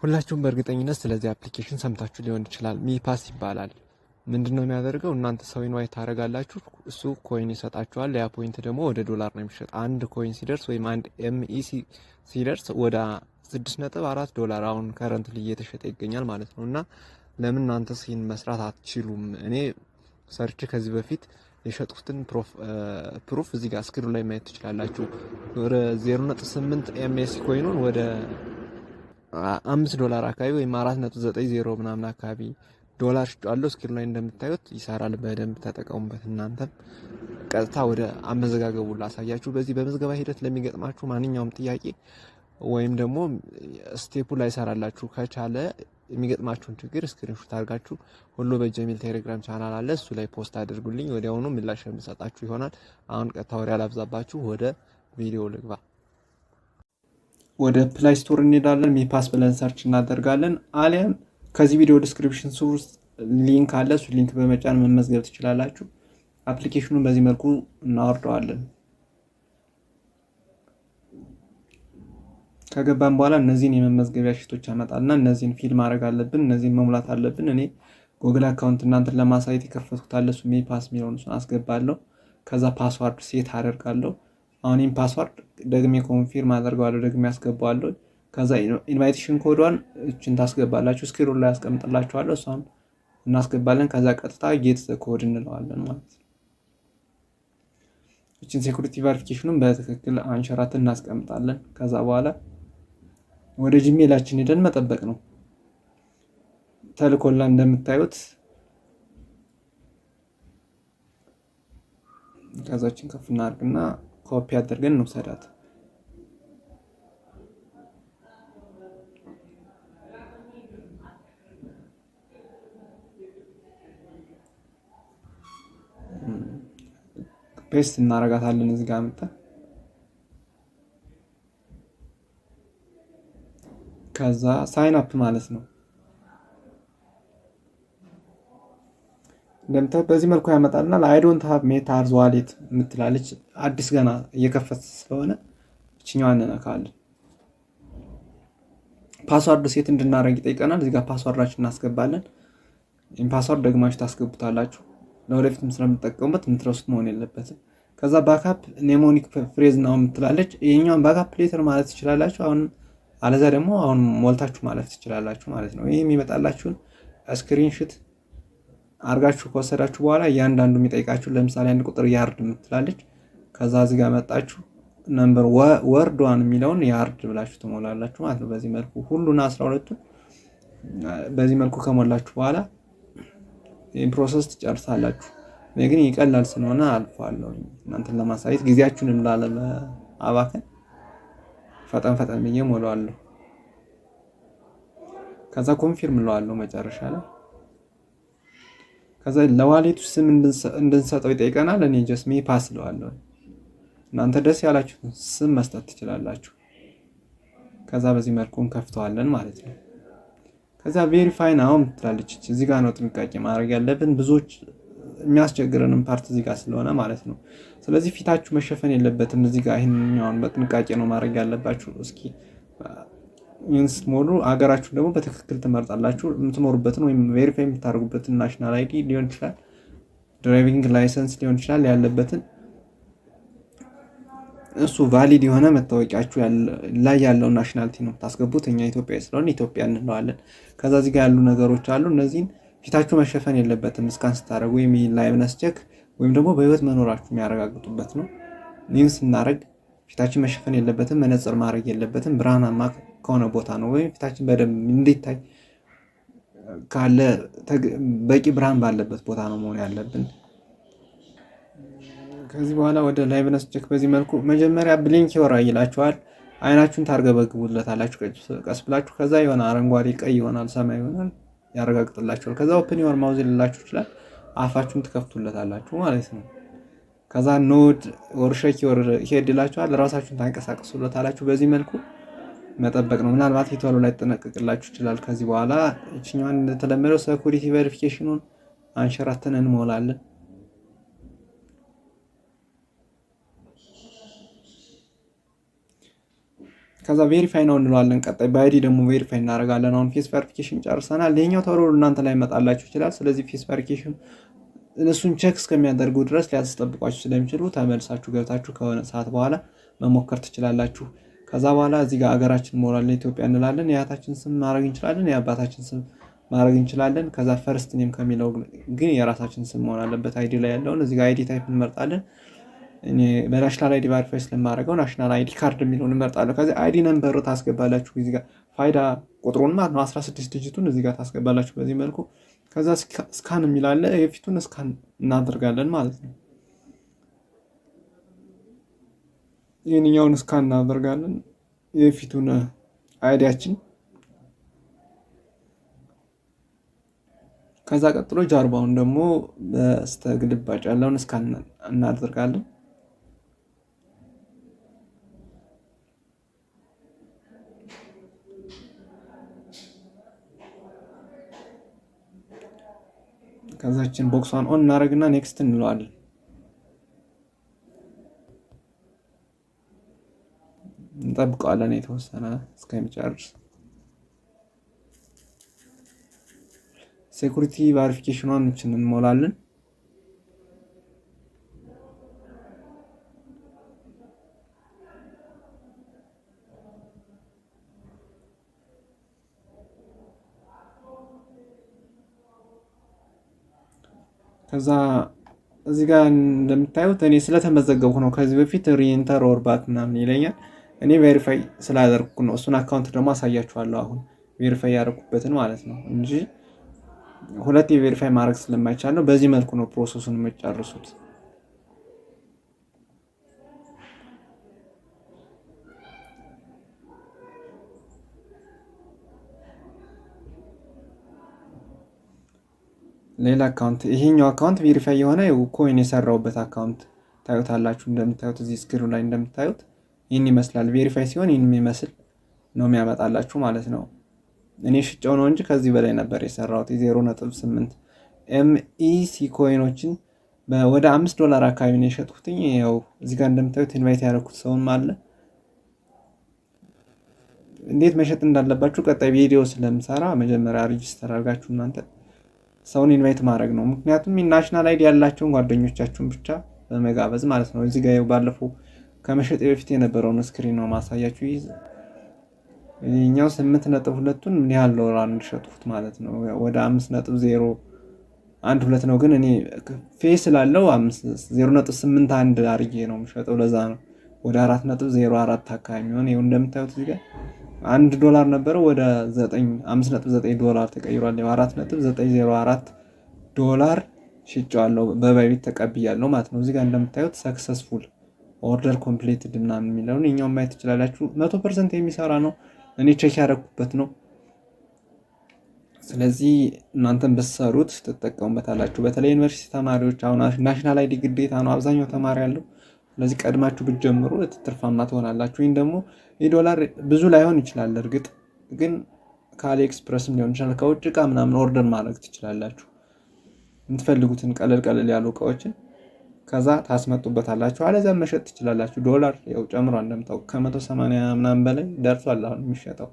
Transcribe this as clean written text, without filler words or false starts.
ሁላችሁም በእርግጠኝነት ስለዚህ አፕሊኬሽን ሰምታችሁ ሊሆን ይችላል። ሚፓስ ይባላል። ምንድነው የሚያደርገው? እናንተ ሰው ኢንቫይት ታደርጋላችሁ፣ እሱ ኮይን ይሰጣችኋል። ያ ፖይንት ደግሞ ወደ ዶላር ነው የሚሸጥ። አንድ ኮይን ሲደርስ ወይም አንድ ኤምኢ ሲደርስ ወደ 6.4 ዶላር አሁን ከረንትሊ እየተሸጠ ይገኛል ማለት ነው። እና ለምን እናንተ ይህን መስራት አትችሉም? እኔ ሰርች ከዚህ በፊት የሸጡትን ፕሩፍ እዚህ ጋር ስክሪኑ ላይ ማየት ትችላላችሁ። ወደ 0.8 ኤምኤስ ኮይኑን ወደ $5 አካባቢ ወይም 4.90 ምናምን አካባቢ ዶላር ሽጫለሁ። ስክሪኑ ላይ እንደምታዩት ይሰራል። በደንብ ተጠቀሙበት። እናንተም ቀጥታ ወደ አመዘጋገቡ ላሳያችሁ። በዚህ በመዝገባ ሂደት ለሚገጥማችሁ ማንኛውም ጥያቄ ወይም ደግሞ ስቴፑ ላይ ሰራላችሁ ከቻለ የሚገጥማችሁን ችግር ስክሪንሾት አድርጋችሁ ሁሉ በጀሚል ቴሌግራም ቻናል አለ፣ እሱ ላይ ፖስት አድርጉልኝ። ወዲያውኑ ምላሽ የምሰጣችሁ ይሆናል። አሁን ቀጥታ ወሬ አላብዛባችሁ፣ ወደ ቪዲዮ ልግባ። ወደ ፕላይ ስቶር እንሄዳለን። ሚፓስ ብለን ሰርች እናደርጋለን። አሊያም ከዚህ ቪዲዮ ዲስክሪፕሽን ውስጥ ሊንክ አለ፣ እሱ ሊንክ በመጫን መመዝገብ ትችላላችሁ። አፕሊኬሽኑን በዚህ መልኩ እናወርደዋለን። ከገባን በኋላ እነዚህን የመመዝገቢያ ሽቶች ያመጣልና እነዚህን ፊል ማድረግ አለብን፣ እነዚህን መሙላት አለብን። እኔ ጉግል አካውንት እናንተን ለማሳየት የከፈትኩት አለ፣ እሱ ሚፓስ የሚለውን እሱን አስገባለሁ። ከዛ ፓስዋርድ ሴት አደርጋለሁ። አሁን ይህን ፓስዋርድ ደግሜ ኮንፊርም አደርገዋለሁ፣ ደግሜ ያስገባዋለሁ። ከዛ ኢንቫይቴሽን ኮዷን እችን ታስገባላችሁ፣ ስክሪኑ ላይ ያስቀምጥላችኋለሁ፣ እሷን እናስገባለን። ከዛ ቀጥታ ጌት ኮድ እንለዋለን ማለት ነው። እችን ሴኩሪቲ ቬሪፊኬሽኑን በትክክል አንሸራትን እናስቀምጣለን። ከዛ በኋላ ወደ ጂሜላችን ሄደን መጠበቅ ነው። ተልኮላ እንደምታዩት ከዛችን ከፍ እናድርግና ኮፒ አድርገን እንውሰዳት። ፔስት እናረጋታለን እዚህ ጋር መጣ። ከዛ ሳይን አፕ ማለት ነው። እንደምታዩት በዚህ መልኩ ያመጣልናል። አይ ዶንት ሃቭ ሜታርዝ ዋሌት የምትላለች አዲስ ገና እየከፈተ ስለሆነ እችኛዋን እንነካለን። ፓስዋርድ ሴት እንድናደርግ ይጠይቀናል። እዚህ ጋር ፓስዋርዳችን እናስገባለን። ይህን ፓስዋርድ ደግማችሁ ታስገቡታላችሁ። ለወደፊትም ስለምትጠቀሙበት የምትረሱት መሆን የለበትም። ከዛ ባካፕ ኔሞኒክ ፍሬዝ ነው የምትላለች። ይሄኛውን ባካፕ ሌተር ማለት ትችላላችሁ። አሁን አለዛ ደግሞ አሁን ሞልታችሁ ማለፍ ትችላላችሁ ማለት ነው። ይሄ የሚመጣላችሁን ስክሪንሾት አርጋችሁ ከወሰዳችሁ በኋላ እያንዳንዱ የሚጠይቃችሁ ለምሳሌ አንድ ቁጥር ያርድ የምትላለች። ከዛ እዚህ ጋር መጣችሁ ነምበር ወርድ ዋን የሚለውን ያርድ ብላችሁ ትሞላላችሁ ማለት ነው። በዚህ መልኩ ሁሉን 12ቱን በዚህ መልኩ ከሞላችሁ በኋላ ይህን ፕሮሰስ ትጨርሳላችሁ። እኔ ግን ይቀላል ስለሆነ አልፈዋለሁ እናንተን ለማሳየት ጊዜያችሁንም ላለማባከን ፈጠን ብዬ ሞላዋለሁ። ከዛ ኮንፊርም እለዋለሁ መጨረሻ ላይ። ከዛ ለዋሌቱ ስም እንድንሰጠው ይጠይቀናል። እኔ ጀስት ሚፓስ እለዋለሁ። እናንተ ደስ ያላችሁን ስም መስጠት ትችላላችሁ። ከዛ በዚህ መልኩ እንከፍተዋለን ማለት ነው። ከዛ ቬሪፋይ ናው ትላለች። እዚህ ጋር ነው ጥንቃቄ ማድረግ ያለብን፣ ብዙዎች የሚያስቸግረንም ፓርት እዚህ ጋር ስለሆነ ማለት ነው። ስለዚህ ፊታችሁ መሸፈን የለበትም። እዚህ ጋር ይሄንኛውን በጥንቃቄ ነው ማድረግ ያለባችሁ። እስኪ ኢንስ ሞዱ አገራችሁ ደግሞ በትክክል ትመርጣላችሁ። የምትኖሩበትን ወይም ቬሪፋይ የምታደርጉበትን ናሽናል አይዲ ሊሆን ይችላል፣ ድራይቪንግ ላይሰንስ ሊሆን ይችላል ያለበትን እሱ ቫሊድ የሆነ መታወቂያችሁ ላይ ያለው ናሽናሊቲ ነው ታስገቡት። እኛ ኢትዮጵያ ስለሆነ ኢትዮጵያ እንለዋለን። ከዛ እዚህ ጋር ያሉ ነገሮች አሉ። እነዚህን ፊታችሁ መሸፈን የለበትም እስካን ስታደርጉ ወይም ላይቭነስ ቼክ ወይም ደግሞ በህይወት መኖራችሁ የሚያረጋግጡበት ነው። ይህን ስናደርግ ፊታችን መሸፈን የለበትም፣ መነጽር ማድረግ የለበትም። ብርሃናማ ከሆነ ቦታ ነው ወይም ፊታችን በደንብ እንዲታይ ካለ በቂ ብርሃን ባለበት ቦታ ነው መሆን ያለብን። ከዚህ በኋላ ወደ ላይቭነስ ቼክ በዚህ መልኩ መጀመሪያ ብሊንክ ይወራ ይላችኋል። አይናችሁን ታርገበግቡለታላችሁ ቀስ ብላችሁ። ከዛ የሆነ አረንጓዴ ቀይ ይሆናል፣ ሰማይ ይሆናል፣ ያረጋግጥላችኋል። ከዛ ኦፕን ዮር ማውዝ ይላችሁ ይችላል። አፋችሁን ትከፍቱለታላችሁ ማለት ነው። ከዛ ኖድ ኦር ሼክ ዮር ሄድ ይላችኋል። ራሳችሁን ታንቀሳቅሱለታላችሁ። በዚህ መልኩ መጠበቅ ነው። ምናልባት ሂቷሉ ላይ ተጠነቀቅላችሁ ይችላል። ከዚህ በኋላ እቺኛውን እንደተለመደው ሴኩሪቲ ቬሪፊኬሽኑን አንሸራተን እንሞላለን። ከዛ ቬሪፋይ ነው እንለዋለን። ቀጣይ በአይዲ ደግሞ ቬሪፋይ እናደርጋለን። አሁን ፌስ ቬሪፊኬሽን ጨርሰናል። ይሄኛው ተብሎ እናንተ ላይ መጣላችሁ ይችላል። ስለዚህ ፌስ ቬሪፊኬሽን እነሱን ቼክ እስከሚያደርጉ ድረስ ሊያስጠብቋችሁ ስለሚችሉ ተመልሳችሁ ገብታችሁ ከሆነ ሰዓት በኋላ መሞከር ትችላላችሁ። ከዛ በኋላ እዚህ ጋር ሀገራችን ሞራልን ኢትዮጵያ እንላለን። የአያታችን ስም ማድረግ እንችላለን፣ የአባታችን ስም ማድረግ እንችላለን። ከዛ ፈርስት ኔም ከሚለው ግን የራሳችን ስም መሆን አለበት። አይዲ ላይ ያለውን እዚህ ጋር አይዲ ታይፕ እንመርጣለን። እኔ በናሽናል አይዲ ቬሪፋይ ስለማደርገው ናሽናል አይዲ ካርድ የሚለውን እንመርጣለሁ። ከዚህ አይዲ ነምበር ታስገባላችሁ። እዚህ ጋር ፋይዳ ቁጥሩን ማለት ነው 16 ዲጂቱን እዚህ ጋር ታስገባላችሁ በዚህ መልኩ። ከዛ ስካን የሚላለ የፊቱን ስካን እናደርጋለን ማለት ነው። ይህንኛውን ስካን እናደርጋለን የፊቱን አይዲያችን። ከዛ ቀጥሎ ጀርባውን ደግሞ በስተግልባጭ ያለውን ስካን እናደርጋለን። ከዛችን ቦክሷን ኦን እናደርግና ኔክስት እንለዋለን። እንጠብቀዋለን የተወሰነ እስከሚጨርስ። ሴኩሪቲ ቬሪፊኬሽኗን እንሞላለን። ከዛ እዚህ ጋር እንደምታዩት እኔ ስለተመዘገብኩ ነው። ከዚህ በፊት ሪኢንተር ኦር ባክ ምናምን ይለኛል። እኔ ቬሪፋይ ስላደረኩ ነው። እሱን አካውንት ደግሞ አሳያችኋለሁ አሁን ቬሪፋይ ያደረኩበትን ማለት ነው እንጂ ሁለቴ ቬሪፋይ ማድረግ ስለማይቻል ነው። በዚህ መልኩ ነው ፕሮሰሱን የምትጨርሱት። ሌላ አካውንት ይሄኛው አካውንት ቬሪፋይ የሆነ ኮይን የሰራውበት አካውንት ታዩታላችሁ። እንደምታዩት እዚህ ስክሪኑ ላይ እንደምታዩት ይህን ይመስላል። ቬሪፋይ ሲሆን ይህን የሚመስል ነው የሚያመጣላችሁ ማለት ነው። እኔ ሽጨው ነው እንጂ ከዚህ በላይ ነበር የሰራሁት። የ0.8 MEC ኮይኖችን ወደ $5 አካባቢ ነው የሸጥኩትኝ። ያው እዚህ ጋር እንደምታዩት ኢንቫይት ያደረኩት ሰውም አለ። እንዴት መሸጥ እንዳለባችሁ ቀጣይ ቪዲዮ ስለምሰራ መጀመሪያ ሬጂስተር አድርጋችሁ እናንተ ሰውን ኢንቫይት ማድረግ ነው። ምክንያቱም ናሽናል አይዲ ያላቸውን ጓደኞቻችሁን ብቻ በመጋበዝ ማለት ነው። እዚህ ጋር ባለፈው ከመሸጥ በፊት የነበረውን ስክሪን ነው ማሳያችሁ። ይሄኛው 8.2ቱን ምን ያህል ዶላር እንደሸጥኩት ማለት ነው። ወደ 5.012 ነው፣ ግን እኔ ፌስ ስላለው 0.81 አርጌ ነው የምሸጠው። ለዛ ነው ወደ 4.04 አካባቢ ነው። ይሄው እንደምታዩት እዚህ ጋር $1 ነበረ ወደ 5.9 ዶላር ተቀይሯል። 4.904 ሽጫዋለሁ በባይቢት ተቀብያለሁ ማለት ነው። እዚህ ጋር እንደምታዩት ሰክሰስፉል ኦርደር ኮምፕሊትድ ምናምን የሚለውን እኛውን ማየት ትችላላችሁ። 100% የሚሰራ ነው። እኔ ቼክ ያደረኩበት ነው። ስለዚህ እናንተም በሰሩት ትጠቀሙበታላችሁ። በተለይ ዩኒቨርሲቲ ተማሪዎች አሁን ናሽናል አይዲ ግዴታ ነው አብዛኛው ተማሪ ያለው። ስለዚህ ቀድማችሁ ብትጀምሩ ትርፋማ ትሆናላችሁ። ይህን ደግሞ $1 ብዙ ላይሆን ይችላል። እርግጥ ግን ከአሊ ኤክስፕረስም ሊሆን ይችላል ከውጭ እቃ ምናምን ኦርደር ማድረግ ትችላላችሁ። የምትፈልጉትን ቀለል ያሉ እቃዎችን ከዛ ታስመጡበታላችሁ። አለዚያ መሸጥ ትችላላችሁ። $1 ያው ጨምሯል እንደምታውቁ ከ180 ምናምን በላይ ደርሷል አሁን የሚሸጠው።